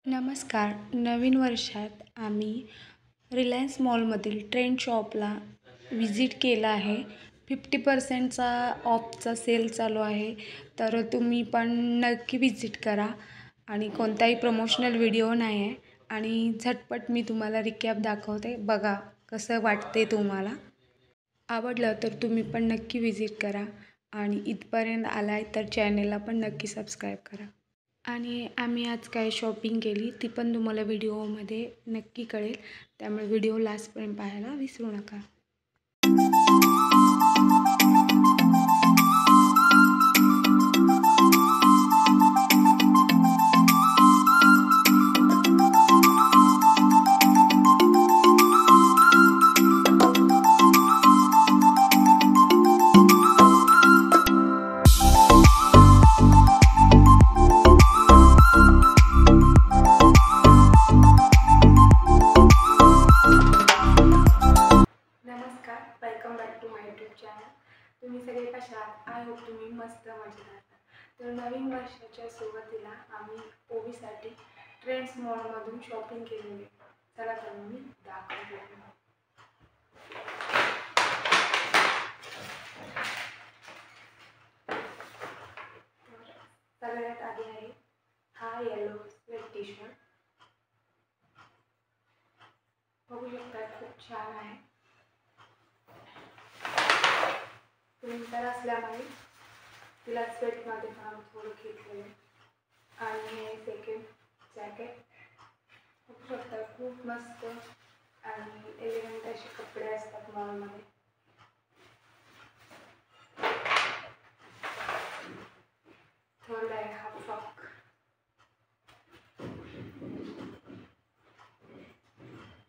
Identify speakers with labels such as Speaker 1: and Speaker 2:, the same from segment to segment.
Speaker 1: नमस्कार. नवीन वर्षात आम्ही रिलायन्स मॉलमधील ट्रेंड शॉपला व्हिजिट केलं आहे. 50%चा ऑफचा सेल चालू आहे. तर तुम्ही पण नक्की व्हिजिट करा आणि कोणताही प्रमोशनल व्हिडिओ नाही आहे आणि झटपट मी तुम्हाला रिकॅप दाखवते. बघा कसं वाटते तुम्हाला. आवडलं तर तुम्ही पण नक्की व्हिजिट करा आणि इथपर्यंत आलाय तर चॅनेलला पण नक्की सबस्क्राईब करा. आणि आम्ही आज काय शॉपिंग केली ती पण तुम्हाला व्हिडिओमध्ये नक्की कळेल. त्यामुळे व्हिडिओ लास्टपर्यंत पाहायला विसरू नका. नमस्कार, welcome back to my YouTube channel. तुम्ही सगळे कशा आहात? आय होप तुम्ही मस्त मजेत आहात. तर नवीन वर्षाच्या सुरुवातीला आम्ही ओवीसाठी ट्रेंड्स मॉलमधून शॉपिंग केलेली. चला तर मी दाखवते. सगळ्यात आधी आहे हा येलो स्वेट टी शर्ट. बघू शकता खूप छान आहे. विंटर असल्यामुळे तिला स्वेटमध्ये पण थोडं घेतलेलं आहे. आणि हे सेकंड जॅकेट बघू शकता खूप मस्त आणि एलिगंट असे कपडे असतात मॉलमध्ये. थर्ड आहे हा फ्रॉक.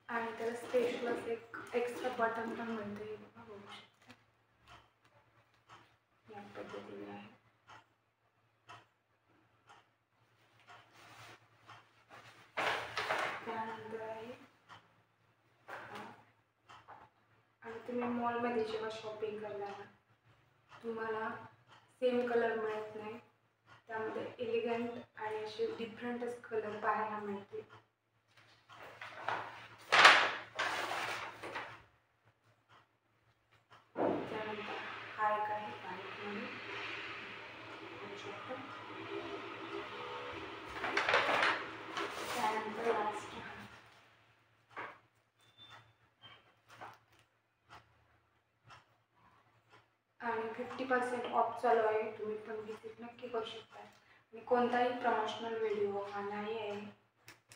Speaker 1: आणि त्याला स्पेशल एक एक्स्ट्रा बटन पण मिळते. बघू शकता या पद्धतीने आहे. त्यानंतर आहे आणि तुम्ही मॉलमध्ये जेव्हा शॉपिंग करणार तुम्हाला सेम कलर मिळत नाही. त्यामध्ये एलिगंट आणि असे डिफरंटच कलर पाहायला मिळते. त्यानंतर हा एक आहे व्हाईटमध्ये. त्यानंतर लास्ट आणि 50% ऑफ चालू आहे. तुम्ही पण व्हिजिट नक्की करू शकता. आणि कोणताही प्रमोशनल व्हिडिओ हा नाही आहे.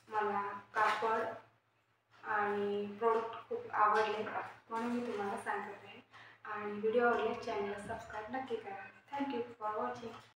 Speaker 1: मला कापड आणि प्रोडक्ट खूप आवडले म्हणून मी तुम्हाला सांगत आहे. आणि व्हिडिओ आवडल्यास चॅनलला सबस्क्राईब नक्की करा. Thank you for watching.